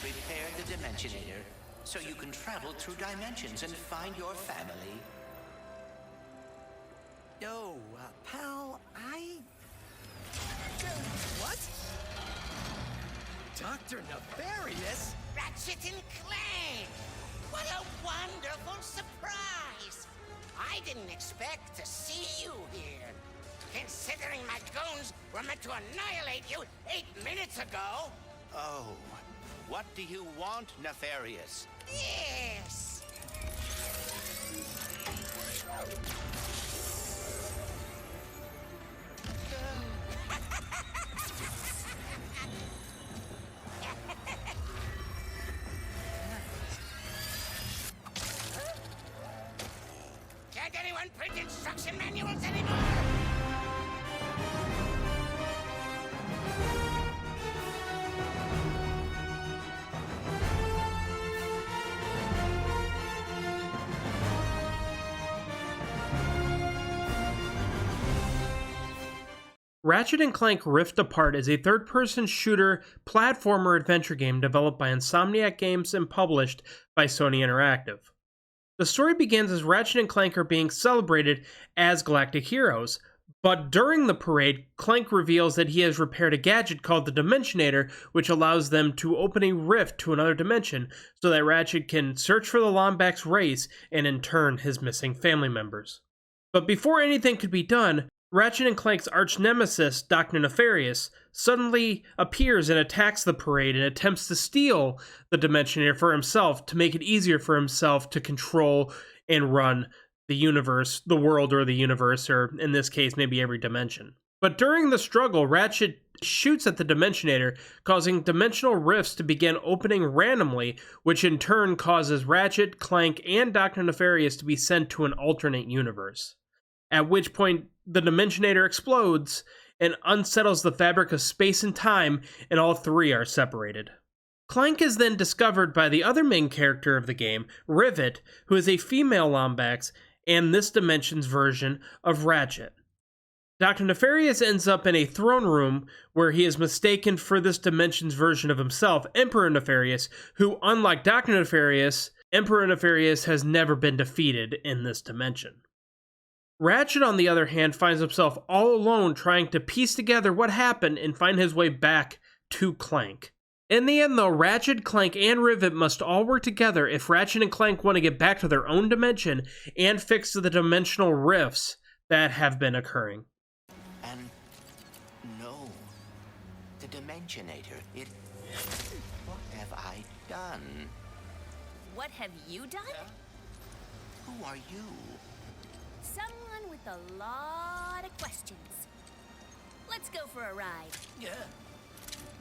have repaired the Dimensionator, so you can travel through dimensions and find your family. Yo, pal, What? Dr. Nefarious? Ratchet and Clank! What a wonderful surprise! I didn't expect to see you here. Considering my goons were meant to annihilate you 8 minutes ago. Oh, what do you want, Nefarious? Yes! Can't anyone print instruction manuals anymore? Ratchet & Clank Rift Apart is a third-person shooter platformer adventure game developed by Insomniac Games and published by Sony Interactive. The story begins as Ratchet & Clank are being celebrated as galactic heroes, but during the parade, Clank reveals that he has repaired a gadget called the Dimensionator, which allows them to open a rift to another dimension so that Ratchet can search for the Lombax race and in turn his missing family members. But before anything could be done, Ratchet & Clank's arch-nemesis, Dr. Nefarious, suddenly appears and attacks the parade and attempts to steal the Dimensionator for himself to make it easier for himself to control and run the universe, the world or the universe, or in this case, maybe every dimension. But during the struggle, Ratchet shoots at the Dimensionator, causing dimensional rifts to begin opening randomly, which in turn causes Ratchet, Clank, and Dr. Nefarious to be sent to an alternate universe. At which point, the Dimensionator explodes and unsettles the fabric of space and time, and all three are separated. Clank is then discovered by the other main character of the game, Rivet, who is a female Lombax and this dimension's version of Ratchet. Dr. Nefarious ends up in a throne room where he is mistaken for this dimension's version of himself, Emperor Nefarious, who, unlike Dr. Nefarious, Emperor Nefarious has never been defeated in this dimension. Ratchet, on the other hand, finds himself all alone trying to piece together what happened and find his way back to Clank. In the end, though, Ratchet, Clank, and Rivet must all work together if Ratchet and Clank want to get back to their own dimension and fix the dimensional rifts that have been occurring. And no, the Dimensionator, what have I done? What have you done? Who are you? Someone with a lot of questions. Let's go for a ride.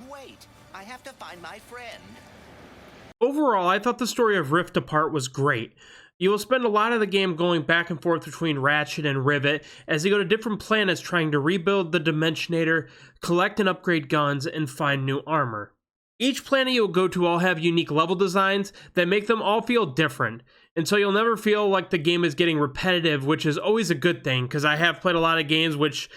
Wait, I have to find my friend. Overall, I thought the story of Rift Apart was great. You will spend a lot of the game going back and forth between Ratchet and Rivet as they go to different planets trying to rebuild the Dimensionator, collect and upgrade guns, and find new armor. Each planet you'll go to all have unique level designs that make them all feel different, and so you'll never feel like the game is getting repetitive, which is always a good thing, because I have played a lot of games which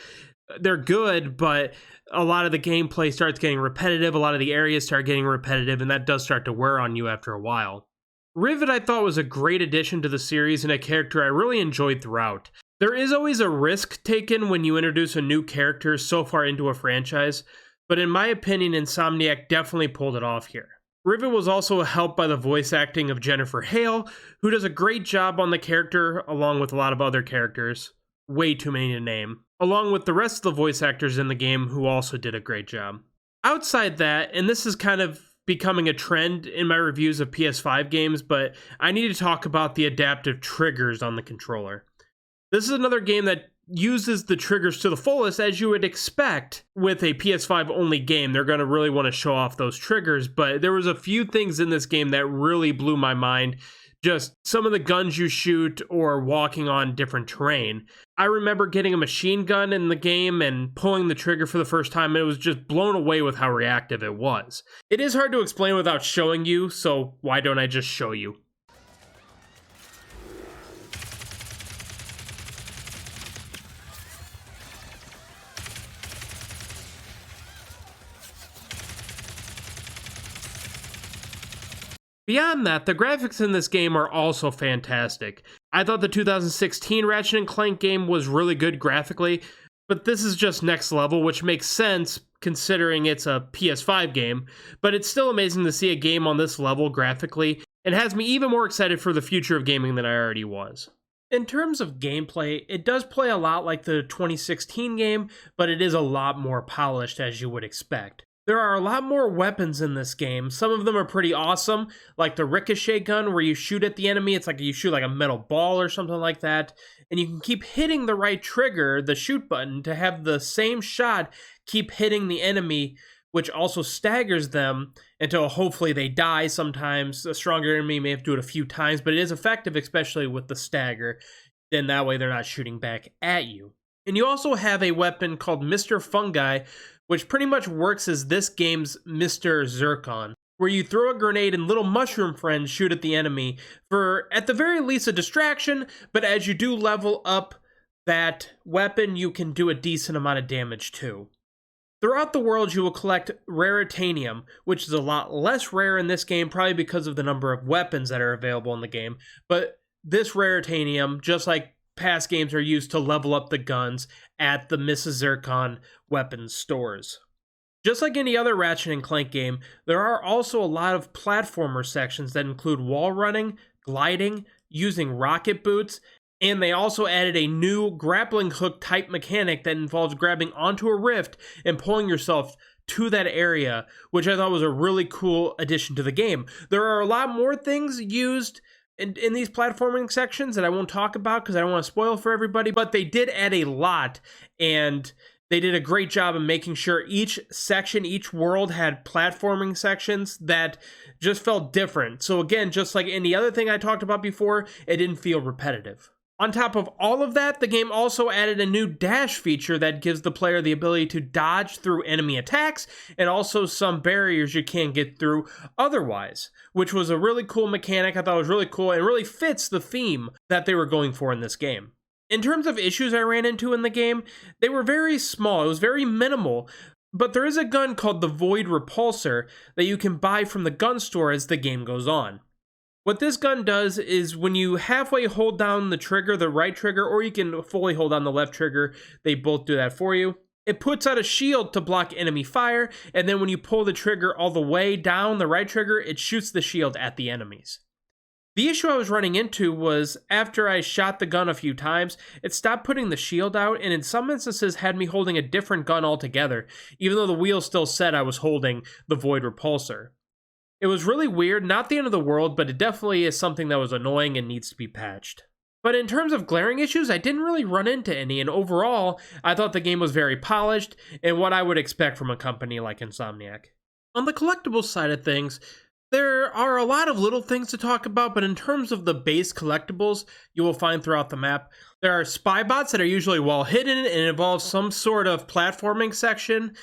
they're good, but a lot of the gameplay starts getting repetitive, a lot of the areas start getting repetitive, and that does start to wear on you after a while. Rivet I thought was a great addition to the series and a character I really enjoyed throughout. There is always a risk taken when you introduce a new character so far into a franchise, but in my opinion, Insomniac definitely pulled it off here. Rivet was also helped by the voice acting of Jennifer Hale, who does a great job on the character, along with a lot of other characters. Way too many to name. Along with the rest of the voice actors in the game, who also did a great job. Outside that, and this is kind of becoming a trend in my reviews of PS5 games, but I need to talk about the adaptive triggers on the controller. This is another game that uses the triggers to the fullest, as you would expect with a PS5 only game. They're going to really want to show off those triggers, but there was a few things in this game that really blew my mind. Just some of the guns you shoot or walking on different terrain. I remember getting a machine gun in the game and pulling the trigger for the first time, and it was just blown away with how reactive it was. It is hard to explain without showing you, so why don't I just show you? Beyond that, the graphics in this game are also fantastic. I thought the 2016 Ratchet & Clank game was really good graphically, but this is just next level, which makes sense considering it's a PS5 game, but it's still amazing to see a game on this level graphically, and has me even more excited for the future of gaming than I already was. In terms of gameplay, it does play a lot like the 2016 game, but it is a lot more polished as you would expect. There are a lot more weapons in this game. Some of them are pretty awesome, like the ricochet gun where you shoot at the enemy. It's like you shoot like a metal ball or something like that. And you can keep hitting the right trigger, the shoot button, to have the same shot keep hitting the enemy, which also staggers them until hopefully they die sometimes. A stronger enemy may have to do it a few times, but it is effective, especially with the stagger. Then that way they're not shooting back at you. And you also have a weapon called Mr. Fungi, which pretty much works as this game's Mr. Zircon, where you throw a grenade and little mushroom friends shoot at the enemy for, at the very least, a distraction, but as you do level up that weapon, you can do a decent amount of damage too. Throughout the world, you will collect raritanium, which is a lot less rare in this game, probably because of the number of weapons that are available in the game, but this raritanium, just like past games, are used to level up the guns at the Mrs. Zircon weapons stores. Just like any other Ratchet & Clank game, there are also a lot of platformer sections that include wall running, gliding, using rocket boots, and they also added a new grappling hook type mechanic that involves grabbing onto a rift and pulling yourself to that area, which I thought was a really cool addition to the game. There are a lot more things used in these platforming sections that I won't talk about because I don't want to spoil for everybody, but they did add a lot, and they did a great job of making sure each section, each world had platforming sections that just felt different. So again, just like any other thing I talked about before, it didn't feel repetitive. On top of all of that, the game also added a new dash feature that gives the player the ability to dodge through enemy attacks and also some barriers you can't get through otherwise, which was a really cool mechanic. I thought it was really cool and really fits the theme that they were going for in this game. In terms of issues I ran into in the game, they were very small. It was very minimal, but there is a gun called the Void Repulsor that you can buy from the gun store as the game goes on. What this gun does is when you halfway hold down the trigger, the right trigger, or you can fully hold down the left trigger, they both do that for you. It puts out a shield to block enemy fire, and then when you pull the trigger all the way down, the right trigger, it shoots the shield at the enemies. The issue I was running into was after I shot the gun a few times, it stopped putting the shield out, and in some instances had me holding a different gun altogether, even though the wheel still said I was holding the Void Repulsor. It was really weird, not the end of the world, but it definitely is something that was annoying and needs to be patched. But in terms of glaring issues, I didn't really run into any, and overall, I thought the game was very polished and what I would expect from a company like Insomniac. On the collectibles side of things, there are a lot of little things to talk about, but in terms of the base collectibles you will find throughout the map, there are spy bots that are usually well hidden and involve some sort of platforming section.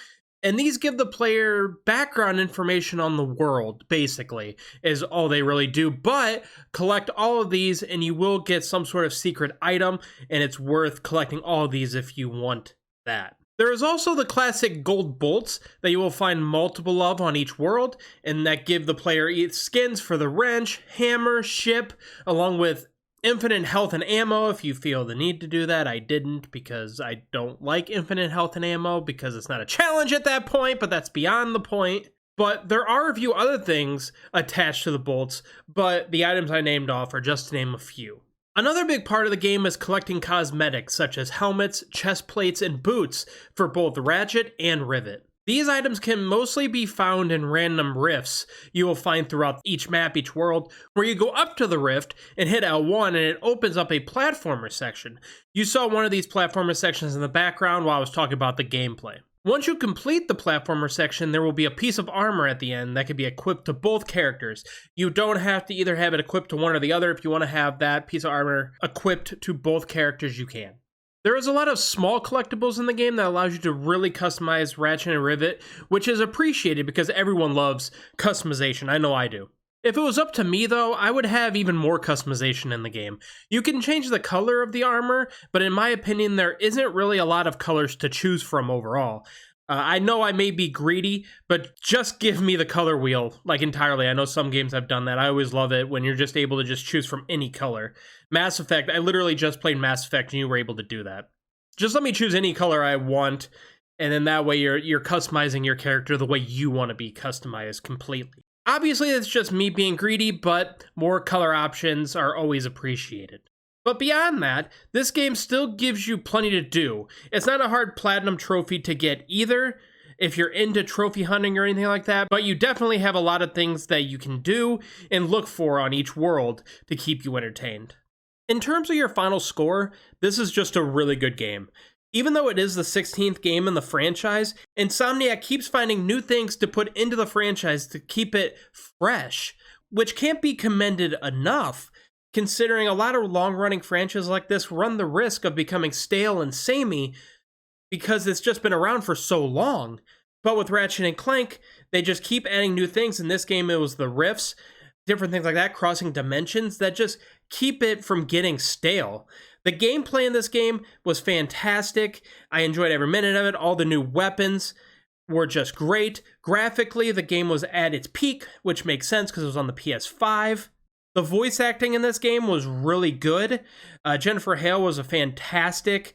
And these give the player background information on the world, basically, is all they really do. But collect all of these and you will get some sort of secret item, and it's worth collecting all of these if you want that. There is also the classic gold bolts that you will find multiple of on each world, and that give the player skins for the wrench, hammer, ship, along with infinite health and ammo if you feel the need to do that. I didn't because I don't like infinite health and ammo because it's not a challenge at that point, but that's beyond the point. But there are a few other things attached to the bolts, but the items I named off are just to name a few. Another big part of the game is collecting cosmetics such as helmets, chest plates, and boots for both Ratchet and Rivet. These items can mostly be found in random rifts you will find throughout each map, each world, where you go up to the rift and hit L1 and it opens up a platformer section. You saw one of these platformer sections in the background while I was talking about the gameplay. Once you complete the platformer section, there will be a piece of armor at the end that can be equipped to both characters. You don't have to either have it equipped to one or the other. If you want to have that piece of armor equipped to both characters, you can. There is a lot of small collectibles in the game that allows you to really customize Ratchet and Rivet, which is appreciated because everyone loves customization. I know I do. If it was up to me though, I would have even more customization in the game. You can change the color of the armor, but in my opinion, there isn't really a lot of colors to choose from overall. I know I may be greedy, but just give me the color wheel, like, entirely. I know some games have done that. I always love it when you're just able to just choose from any color. Mass Effect, I literally just played Mass Effect and you were able to do that. Just let me choose any color I want, and then that way you're customizing your character the way you want to be customized completely. Obviously, it's just me being greedy, but more color options are always appreciated. But beyond that, this game still gives you plenty to do. It's not a hard platinum trophy to get either, if you're into trophy hunting or anything like that, but you definitely have a lot of things that you can do and look for on each world to keep you entertained. In terms of your final score, this is just a really good game. Even though it is the 16th game in the franchise, Insomniac keeps finding new things to put into the franchise to keep it fresh, which can't be commended enough, considering a lot of long-running franchises like this run the risk of becoming stale and samey because it's just been around for so long. But with Ratchet and Clank, they just keep adding new things. In this game, it was the rifts, different things like that, crossing dimensions, that just keep it from getting stale. The gameplay in this game was fantastic. I enjoyed every minute of it. All the new weapons were just great. Graphically, the game was at its peak, which makes sense because it was on the PS5. The voice acting in this game was really good. Jennifer Hale was a fantastic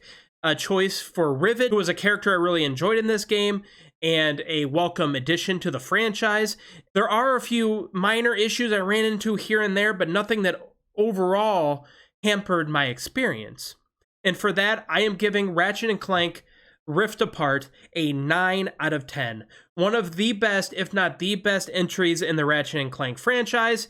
choice for Rivet, who was a character I really enjoyed in this game, and a welcome addition to the franchise. There are a few minor issues I ran into here and there, but nothing that overall hampered my experience. And for that, I am giving Ratchet & Clank Rift Apart a 9 out of 10. One of the best, if not the best, entries in the Ratchet & Clank franchise.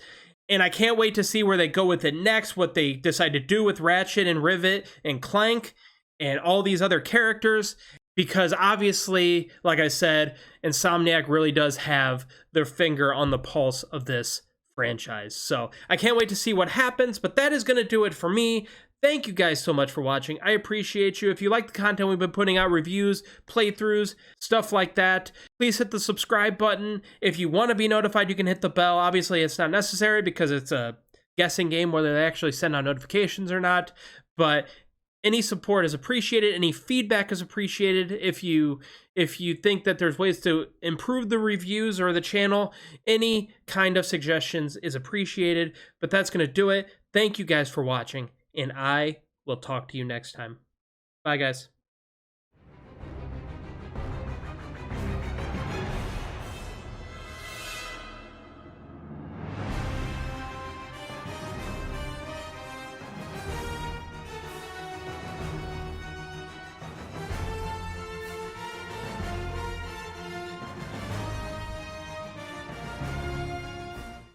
And I can't wait to see where they go with it next, what they decide to do with Ratchet and Rivet and Clank and all these other characters. Because obviously, like I said, Insomniac really does have their finger on the pulse of this franchise. So I can't wait to see what happens, but that is going to do it for me. Thank you guys so much for watching. I appreciate you. If you like the content we've been putting out, reviews, playthroughs, stuff like that, please hit the subscribe button. If you want to be notified, you can hit the bell. Obviously, it's not necessary because it's a guessing game whether they actually send out notifications or not, but any support is appreciated. Any feedback is appreciated. If you think that there's ways to improve the reviews or the channel, any kind of suggestions is appreciated. But that's going to do it. Thank you guys for watching, and I will talk to you next time. Bye, guys.